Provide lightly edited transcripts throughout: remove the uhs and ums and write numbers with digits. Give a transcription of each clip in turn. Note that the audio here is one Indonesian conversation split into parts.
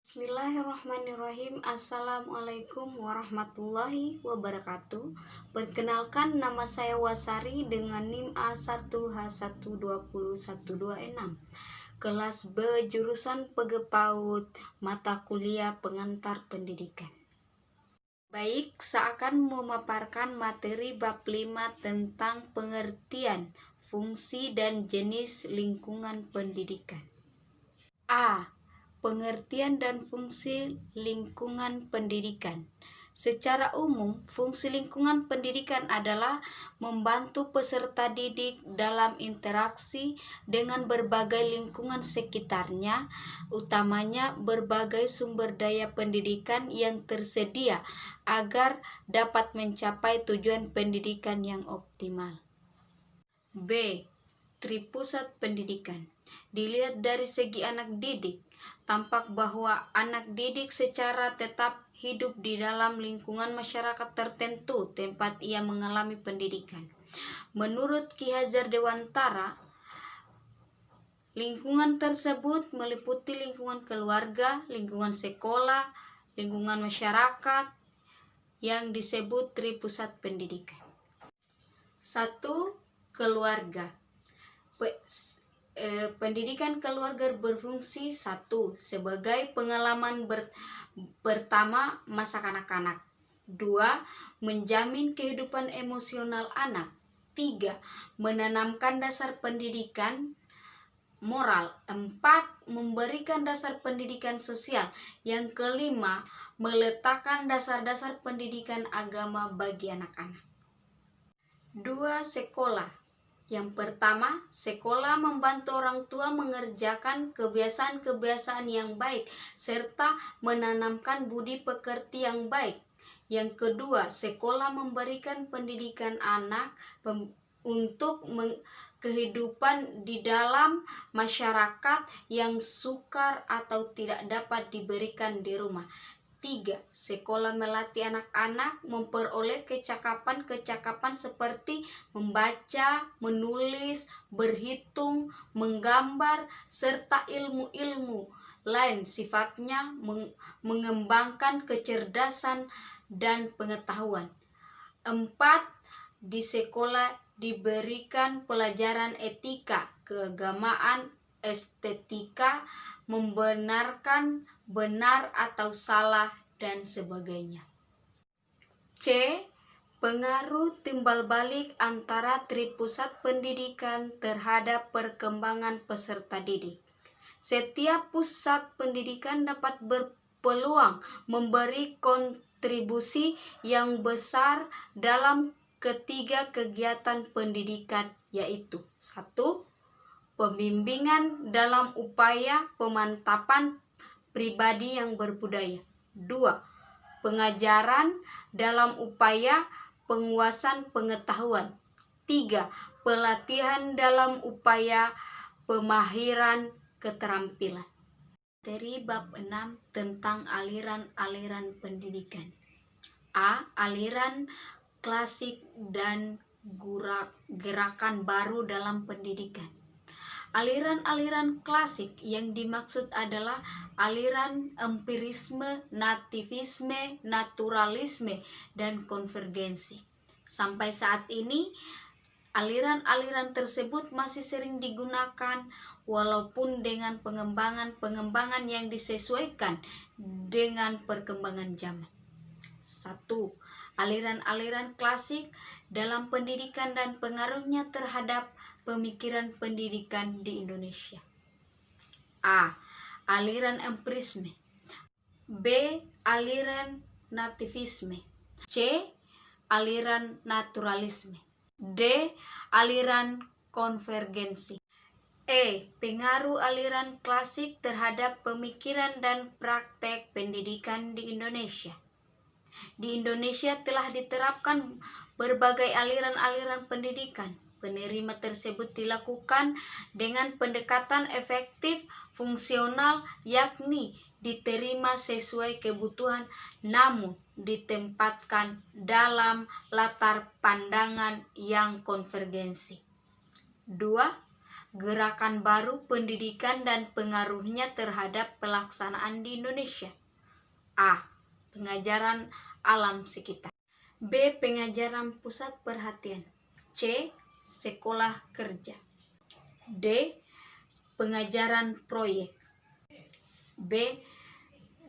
Bismillahirrahmanirrahim. Assalamualaikum warahmatullahi wabarakatuh. Perkenalkan, nama saya Wasari dengan NIM A1H12012E6. Kelas B, jurusan PGPAUD, mata kuliah pengantar pendidikan. Baik, saya akan memaparkan materi bab 5 tentang pengertian, fungsi, dan jenis lingkungan pendidikan. A. Pengertian dan fungsi lingkungan pendidikan. Secara umum, fungsi lingkungan pendidikan adalah membantu peserta didik dalam interaksi dengan berbagai lingkungan sekitarnya, utamanya berbagai sumber daya pendidikan yang tersedia agar dapat mencapai tujuan pendidikan yang optimal. B. Tripusat pendidikan. Dilihat dari segi anak didik, tampak bahwa anak didik secara tetap hidup di dalam lingkungan masyarakat tertentu tempat ia mengalami pendidikan. Menurut Ki Hajar Dewantara, lingkungan tersebut meliputi lingkungan keluarga, lingkungan sekolah, lingkungan masyarakat yang disebut tripusat pendidikan. 1. Keluarga. Pendidikan keluarga berfungsi 1. Sebagai pengalaman pertama masa kanak-kanak. 2. Menjamin kehidupan emosional anak. 3. Menanamkan dasar pendidikan moral. 4. Memberikan dasar pendidikan sosial. Yang kelima, meletakkan dasar-dasar pendidikan agama bagi anak-anak. 2. Sekolah. Yang pertama, sekolah membantu orang tua mengerjakan kebiasaan-kebiasaan yang baik serta menanamkan budi pekerti yang baik. Yang kedua, sekolah memberikan pendidikan anak untuk kehidupan di dalam masyarakat yang sukar atau tidak dapat diberikan di rumah. 3. Sekolah melatih anak-anak memperoleh kecakapan-kecakapan seperti membaca, menulis, berhitung, menggambar, serta ilmu-ilmu lain sifatnya mengembangkan kecerdasan dan pengetahuan. 4. Di sekolah diberikan pelajaran etika, keagamaan, estetika, membenarkan benar atau salah, dan sebagainya. C. Pengaruh timbal balik antara tripusat pendidikan terhadap perkembangan peserta didik. Setiap pusat pendidikan dapat berpeluang memberi kontribusi yang besar dalam ketiga kegiatan pendidikan, yaitu 1. Pembimbingan dalam upaya pemantapan pribadi yang berbudaya. 2. Pengajaran dalam upaya penguasaan pengetahuan. 3. Pelatihan dalam upaya pemahiran keterampilan. Materi bab 6 tentang aliran-aliran pendidikan. A. Aliran klasik dan gerakan baru dalam pendidikan. Aliran-aliran klasik yang dimaksud adalah aliran empirisme, nativisme, naturalisme, dan konvergensi. Sampai saat ini, aliran-aliran tersebut masih sering digunakan walaupun dengan pengembangan yang disesuaikan dengan perkembangan zaman. 1. Aliran-aliran klasik dalam pendidikan dan pengaruhnya terhadap pemikiran pendidikan di Indonesia. A. Aliran empirisme. B. Aliran nativisme. C. Aliran naturalisme. D. Aliran konvergensi. E. Pengaruh aliran klasik terhadap pemikiran dan praktek pendidikan di Indonesia. Di Indonesia telah diterapkan berbagai aliran-aliran pendidikan. Penerima tersebut dilakukan dengan pendekatan efektif fungsional, yakni diterima sesuai kebutuhan namun ditempatkan dalam latar pandangan yang konvergensi. 2. gerakan baru pendidikan dan pengaruhnya terhadap pelaksanaan di Indonesia. A. Pengajaran alam sekitar. B. Pengajaran pusat perhatian. C. Sekolah kerja. D. Pengajaran proyek. B.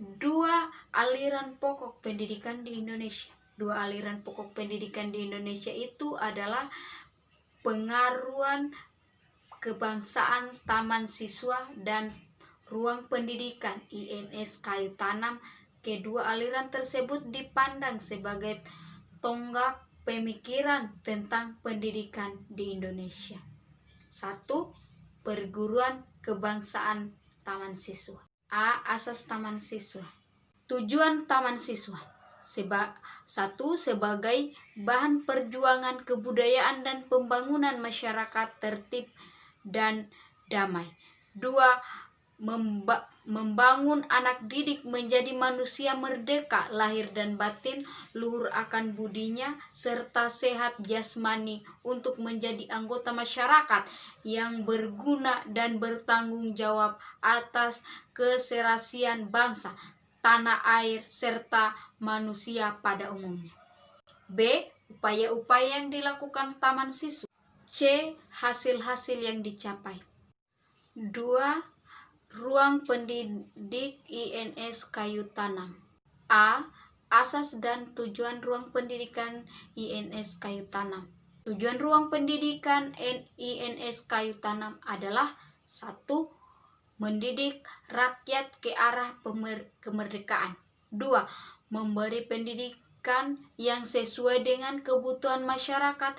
Dua aliran pokok pendidikan di Indonesia. Dua aliran pokok pendidikan di Indonesia itu adalah pengaruhan kebangsaan taman siswa dan ruang pendidikan INS Kayu Tanam. Kedua aliran tersebut dipandang sebagai tonggak pemikiran tentang pendidikan di Indonesia. 1. Perguruan kebangsaan taman siswa. A. Asas taman siswa. Tujuan taman siswa. 1. Sebagai bahan perjuangan kebudayaan dan pembangunan masyarakat tertib dan damai. 2. Membangun anak didik menjadi manusia merdeka lahir dan batin, luhur akan budinya, serta sehat jasmani untuk menjadi anggota masyarakat yang berguna dan bertanggung jawab atas keserasian bangsa, tanah air, serta manusia pada umumnya. B. Upaya-upaya yang dilakukan taman siswa. C. Hasil-hasil yang dicapai. 2. Ruang pendidik INS Kayu Tanam. A. Asas dan tujuan ruang pendidikan INS Kayu Tanam. Tujuan ruang pendidikan INS Kayu Tanam adalah 1. Mendidik rakyat ke arah kemerdekaan. 2. Memberi pendidikan yang sesuai dengan kebutuhan masyarakat.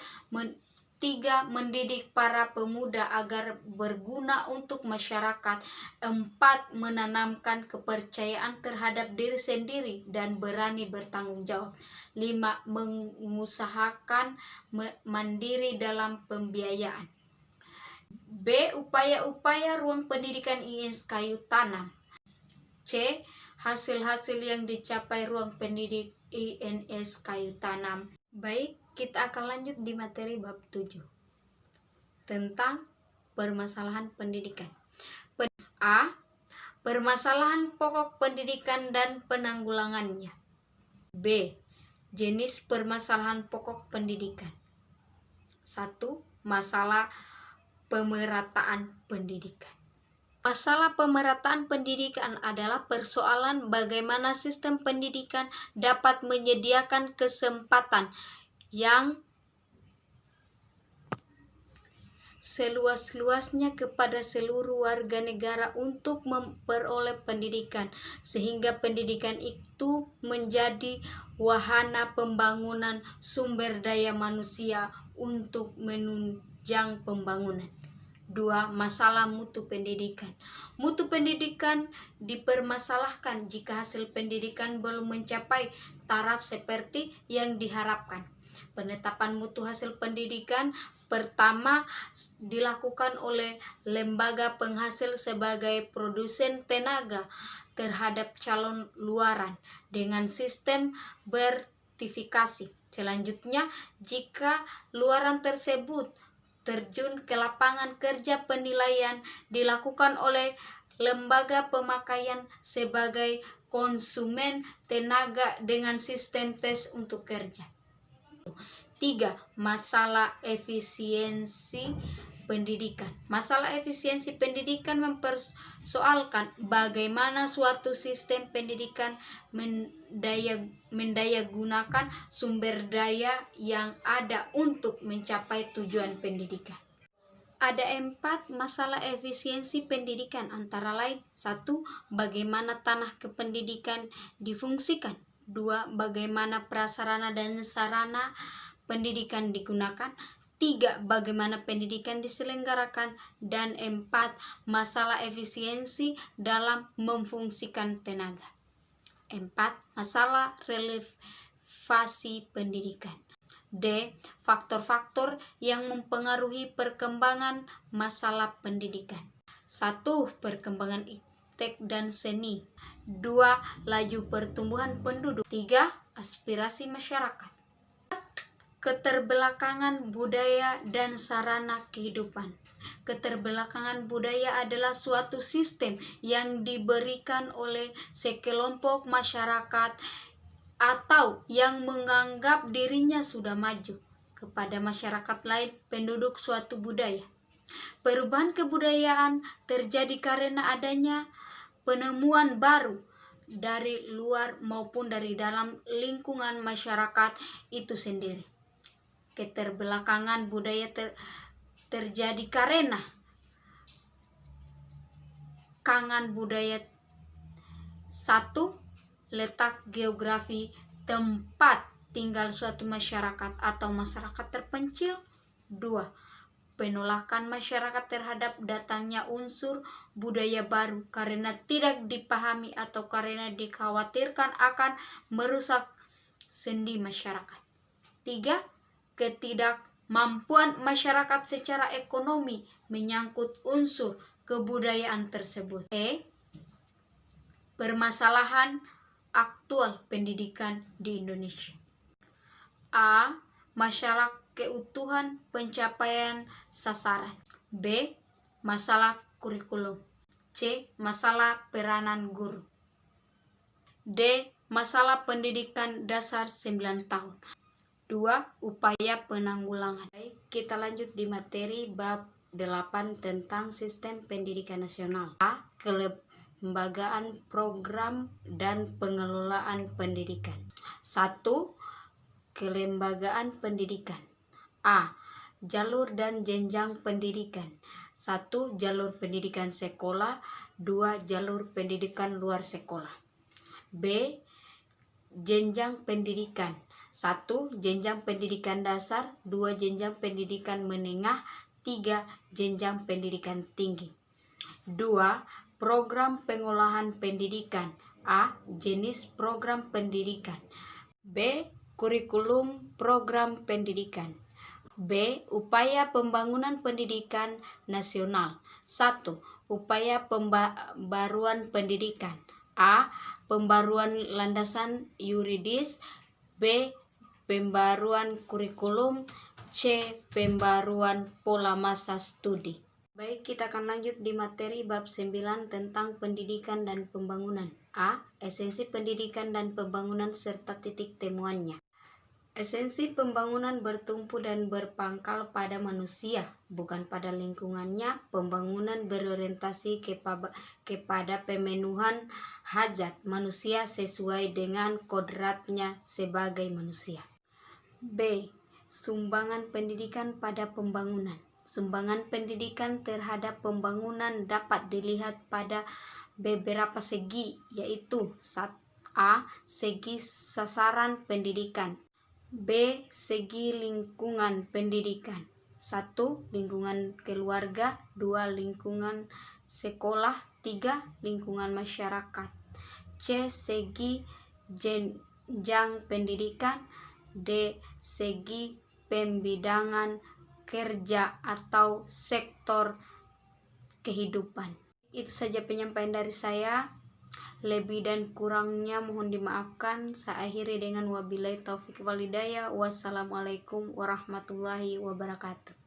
3. Mendidik para pemuda agar berguna untuk masyarakat. 4. Menanamkan kepercayaan terhadap diri sendiri dan berani bertanggung jawab. 5. Mengusahakan mandiri dalam pembiayaan. B. Upaya-upaya ruang pendidikan INS Kayu Tanam. C. Hasil-hasil yang dicapai ruang pendidik INS Kayu Tanam. Baik, kita akan lanjut di materi bab 7 tentang permasalahan pendidikan. A. Permasalahan pokok pendidikan dan penanggulangannya. B. Jenis permasalahan pokok pendidikan. 1. Masalah pemerataan pendidikan. Masalah pemerataan pendidikan adalah persoalan bagaimana sistem pendidikan dapat menyediakan kesempatan yang seluas-luasnya kepada seluruh warga negara untuk memperoleh pendidikan, sehingga pendidikan itu menjadi wahana pembangunan sumber daya manusia untuk menunjang pembangunan. 2. Masalah mutu pendidikan. Mutu pendidikan dipermasalahkan jika hasil pendidikan belum mencapai taraf seperti yang diharapkan. Penetapan mutu hasil pendidikan pertama dilakukan oleh lembaga penghasil sebagai produsen tenaga terhadap calon luaran dengan sistem bertifikasi. Selanjutnya, jika luaran tersebut terjun ke lapangan kerja, penilaian dilakukan oleh lembaga pemakaian sebagai konsumen tenaga dengan sistem tes untuk kerja. 3. Masalah efisiensi pendidikan. Masalah efisiensi pendidikan mempersoalkan bagaimana suatu sistem pendidikan mendayagunakan sumber daya yang ada untuk mencapai tujuan pendidikan. Ada 4 masalah efisiensi pendidikan, antara lain: 1. Bagaimana tanah kependidikan difungsikan. 2. Bagaimana prasarana dan sarana pendidikan digunakan. 3. Bagaimana pendidikan diselenggarakan. Dan 4. Masalah efisiensi dalam memfungsikan tenaga. 4. Masalah relevasi pendidikan. D. Faktor-faktor yang mempengaruhi perkembangan masalah pendidikan. 1. Perkembangan iptek dan seni. 2. Laju pertumbuhan penduduk. 3. Aspirasi masyarakat. Keterbelakangan budaya dan sarana kehidupan. Keterbelakangan budaya adalah suatu sistem yang diberikan oleh sekelompok masyarakat atau yang menganggap dirinya sudah maju kepada masyarakat lain penduduk suatu budaya. Perubahan kebudayaan terjadi karena adanya penemuan baru dari luar maupun dari dalam lingkungan masyarakat itu sendiri. Keterbelakangan budaya terjadi karena kangan budaya. 1. Letak geografi tempat tinggal suatu masyarakat atau masyarakat terpencil. 2. Penolakan masyarakat terhadap datangnya unsur budaya baru karena tidak dipahami atau karena dikhawatirkan akan merusak sendi masyarakat. 3. Ketidakmampuan masyarakat secara ekonomi menyangkut unsur kebudayaan tersebut. Permasalahan aktual pendidikan di Indonesia. A. Masalah keutuhan pencapaian sasaran. B. Masalah kurikulum. C. Masalah peranan guru. D. Masalah pendidikan dasar 9 tahun. 2. Upaya penanggulangan. Baik, kita lanjut di materi bab 8 tentang sistem pendidikan nasional. A. Kelembagaan program dan pengelolaan pendidikan. 1. Kelembagaan pendidikan. A. Jalur dan jenjang pendidikan. 1. Jalur pendidikan sekolah. 2. Jalur pendidikan luar sekolah. B. Jenjang pendidikan. 1. Jenjang pendidikan dasar. 2. Jenjang pendidikan menengah. 3. Jenjang pendidikan tinggi. 2. Program pengolahan pendidikan. A. Jenis program pendidikan. B. Kurikulum program pendidikan. B. Upaya pembangunan pendidikan nasional. 1. Upaya pembaruan pendidikan. A. Pembaruan landasan yuridis. B. Pembaruan kurikulum. C. Pembaruan pola masa studi. Baik, kita akan lanjut di materi bab 9 tentang pendidikan dan pembangunan. A. Esensi pendidikan dan pembangunan serta titik temuannya. Esensi pembangunan bertumpu dan berpangkal pada manusia, bukan pada lingkungannya. Pembangunan berorientasi kepada pemenuhan hajat manusia sesuai dengan kodratnya sebagai manusia. B. Sumbangan pendidikan pada pembangunan. Sumbangan pendidikan terhadap pembangunan dapat dilihat pada beberapa segi, yaitu A. Segi sasaran pendidikan. B. Segi lingkungan pendidikan. 1. Lingkungan keluarga. 2. Lingkungan sekolah. 3. Lingkungan masyarakat. C. Segi jenjang pendidikan. D. Segi pembidangan kerja atau sektor kehidupan. Itu saja penyampaian dari saya. Lebih dan kurangnya mohon dimaafkan. Saya akhiri dengan wabillahi taufiq wal hidayah. Wassalamualaikum warahmatullahi wabarakatuh.